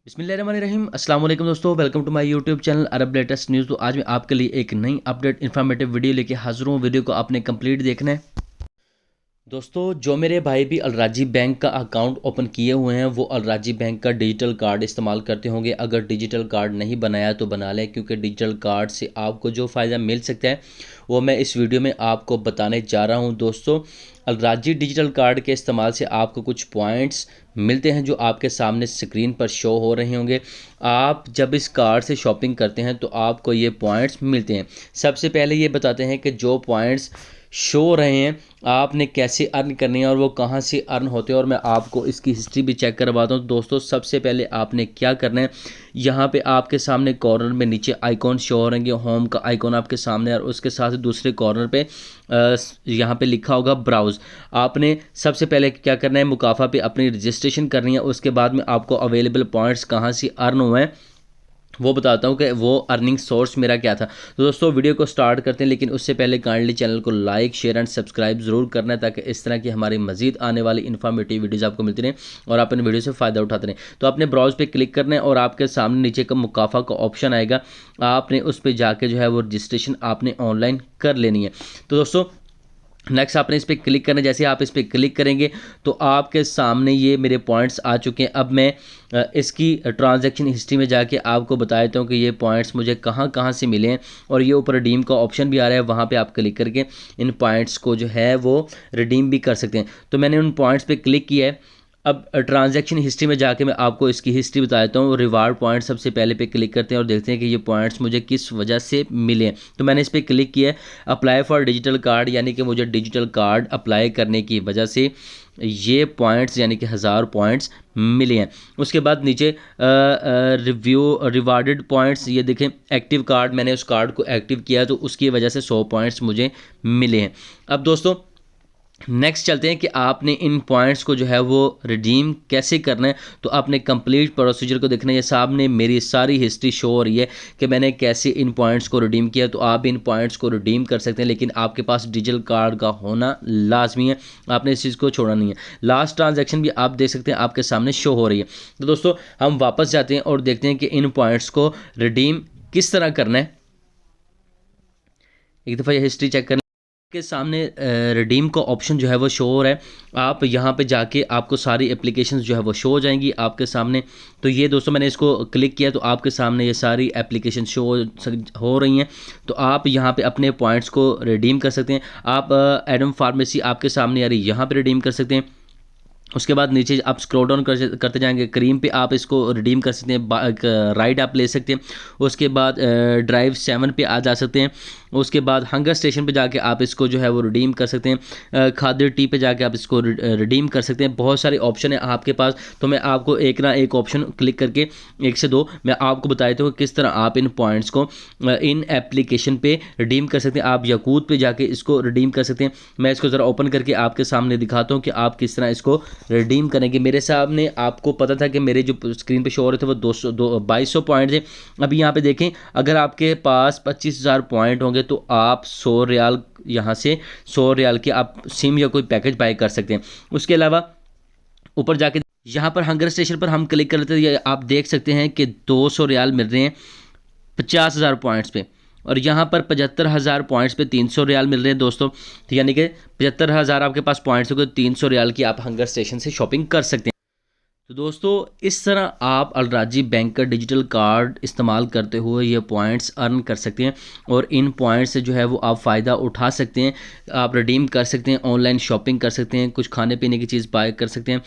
बिस्मिल्लाहिर्रहमानिर्रहीम अस्सलाम वालेकुम दोस्तों, welcome to my YouTube channel Arab latest news. तो आज मैं आपके लिए एक नई अपडेट इन्फॉर्मेटिव वीडियो लेके हाजिर हूँ। वीडियो को आपने कंप्लीट देखना है। दोस्तों, जो मेरे भाई भी अलराजी बैंक का अकाउंट ओपन किए हुए हैं वो अलराजी बैंक का डिजिटल कार्ड इस्तेमाल करते होंगे। अगर डिजिटल कार्ड नहीं बनाया तो बना लें, क्योंकि डिजिटल कार्ड से आपको जो फ़ायदा मिल सकता है वो मैं इस वीडियो में आपको बताने जा रहा हूं। दोस्तों, अलराजी डिजिटल कार्ड के इस्तेमाल से आपको कुछ पॉइंट्स मिलते हैं जो आपके सामने स्क्रीन पर शो हो रहे होंगे। आप जब इस कार्ड से शॉपिंग करते हैं तो आपको ये पॉइंट्स मिलते हैं। सबसे पहले ये बताते हैं कि जो पॉइंट्स शो रहे हैं आपने कैसे अर्न करने हैं और वो कहाँ से अर्न होते हैं, और मैं आपको इसकी हिस्ट्री भी चेक करवाता हूँ। दोस्तों, सबसे पहले आपने क्या करना है, यहाँ पे आपके सामने कॉर्नर में नीचे आइकॉन शो हो रहेंगे। होम का आइकॉन आपके सामने और उसके साथ दूसरे कॉर्नर पे यहाँ पे लिखा होगा ब्राउज़। आपने सबसे पहले क्या करना है, मुकाफ़ा पे अपनी रजिस्ट्रेशन करनी है। उसके बाद में आपको अवेलेबल पॉइंट्स कहाँ से अर्न हुए हैं वो बताता हूँ कि वो अर्निंग सोर्स मेरा क्या था। तो दोस्तों, वीडियो को स्टार्ट करते हैं, लेकिन उससे पहले काइंडली चैनल को लाइक शेयर एंड सब्सक्राइब ज़रूर करना है, ताकि इस तरह की हमारी मजीद आने वाली इन्फॉर्मेटिव वीडियोज़ आपको मिलती रहें और आप इन वीडियो से फ़ायदा उठाते रहें। तो आपने ब्राउज़ पे क्लिक करना है और आपके सामने नीचे का मुकाफ़ा का ऑप्शन आएगा। आपने उस पर जाके जो है वो रजिस्ट्रेशन आपने ऑनलाइन कर लेनी है। तो दोस्तों, नेक्स्ट आपने इस पर क्लिक करना है। जैसे आप इस पर क्लिक करेंगे तो आपके सामने ये मेरे पॉइंट्स आ चुके हैं। अब मैं इसकी ट्रांजैक्शन हिस्ट्री में जाके आपको बता देता हूँ कि ये पॉइंट्स मुझे कहाँ कहाँ से मिले हैं, और ये ऊपर रिडीम का ऑप्शन भी आ रहा है। वहाँ पे आप क्लिक करके इन पॉइंट्स को जो है वो रिडीम भी कर सकते हैं। तो मैंने उन पॉइंट्स पे क्लिक किया है। अब ट्रांजैक्शन हिस्ट्री में जाके मैं आपको इसकी हिस्ट्री बता देता हूँ। रिवार्ड पॉइंट सबसे पहले पे क्लिक करते हैं और देखते हैं कि ये पॉइंट्स मुझे किस वजह से मिले हैं। तो मैंने इस पर क्लिक किया है, अप्लाई फॉर डिजिटल कार्ड, यानी कि मुझे डिजिटल कार्ड अप्लाई करने की वजह से ये पॉइंट्स यानी कि 1000 पॉइंट्स मिले हैं। उसके बाद नीचे रिवार्डेड पॉइंट्स, ये देखें एक्टिव कार्ड, मैंने उस कार्ड को एक्टिव किया तो उसकी वजह से 100 पॉइंट्स मुझे मिले हैं। अब दोस्तों, नेक्स्ट चलते हैं कि आपने इन पॉइंट्स को जो है वो रिडीम कैसे करना है। तो आपने कंप्लीट प्रोसीजर को देखना है। ये सामने मेरी सारी हिस्ट्री शो हो रही है कि मैंने कैसे इन पॉइंट्स को रिडीम किया। तो आप इन पॉइंट्स को रिडीम कर सकते हैं, लेकिन आपके पास डिजिटल कार्ड का होना लाजमी है। आपने इस चीज़ को छोड़ना नहीं है। लास्ट ट्रांजैक्शन भी आप देख सकते हैं, आपके सामने शो हो रही है। तो दोस्तों, हम वापस जाते हैं और देखते हैं कि इन पॉइंट्स को रिडीम किस तरह करना है। एक दफ़ा ये हिस्ट्री चेक करना के सामने रिडीम का ऑप्शन जो है वो शो हो रहा है। आप यहाँ पे जाके आपको सारी एप्लीकेशंस जो है वो शो हो जाएंगी आपके सामने। तो ये दोस्तों, मैंने इसको क्लिक किया तो आपके सामने ये सारी एप्लीकेशन शो हो रही हैं। तो आप यहाँ पे अपने पॉइंट्स को रिडीम कर सकते हैं। आप एडम फार्मेसी आपके सामने आ रही, यहाँ पे रिडीम कर सकते हैं। उसके बाद नीचे आप स्क्रॉल डाउन करते जाएंगे, क्रीम पे आप इसको रिडीम कर सकते हैं, राइड आप ले सकते हैं। उसके बाद ड्राइव 7 पे आ जा सकते हैं। उसके बाद हंगर स्टेशन पे जाके आप इसको जो है वो रिडीम कर सकते हैं। खादर टी पे जाके आप इसको रिडीम कर सकते हैं। बहुत सारे ऑप्शन है आपके पास, तो मैं आपको एक ना एक ऑप्शन क्लिक करके 1 से 2 मैं आपको बता देता हूँ किस तरह आप इन पॉइंट्स को इन एप्लीकेशन पे रिडीम कर सकते हैं। आप यकूत पे जाके इसको रिडीम कर सकते हैं। मैं इसको ज़रा ओपन करके आपके सामने दिखाता हूँ कि आप किस तरह इसको रिडीम करेंगे। मेरे सामने आपको पता था कि मेरे जो स्क्रीन पे शो हो रहे थे वो 2200 पॉइंट थे। अभी यहाँ पे देखें, अगर आपके पास 25,000 पॉइंट होंगे तो आप 100 रियाल, यहाँ से 100 रियाल की आप सिम या कोई पैकेज बाय कर सकते हैं। उसके अलावा ऊपर जाके यहाँ पर हंगर स्टेशन पर हम क्लिक कर लेते हैं। आप देख सकते हैं कि 200 रियाल मिल रहे हैं 50,000 पॉइंट्स पे, और यहाँ पर 75,000 पॉइंट्स पे 300 रियाल मिल रहे हैं दोस्तों। तो यानी कि 75,000 आपके पास पॉइंट्स हो गए, 300 रियाल की आप हंगर स्टेशन से शॉपिंग कर सकते हैं। तो दोस्तों, इस तरह आप अलराजी बैंक का डिजिटल कार्ड इस्तेमाल करते हुए ये पॉइंट्स अर्न कर सकते हैं, और इन पॉइंट्स से जो है वो आप फ़ायदा उठा सकते हैं। आप रिडीम कर सकते हैं, ऑनलाइन शॉपिंग कर सकते हैं, कुछ खाने पीने की चीज़ बाय कर सकते हैं।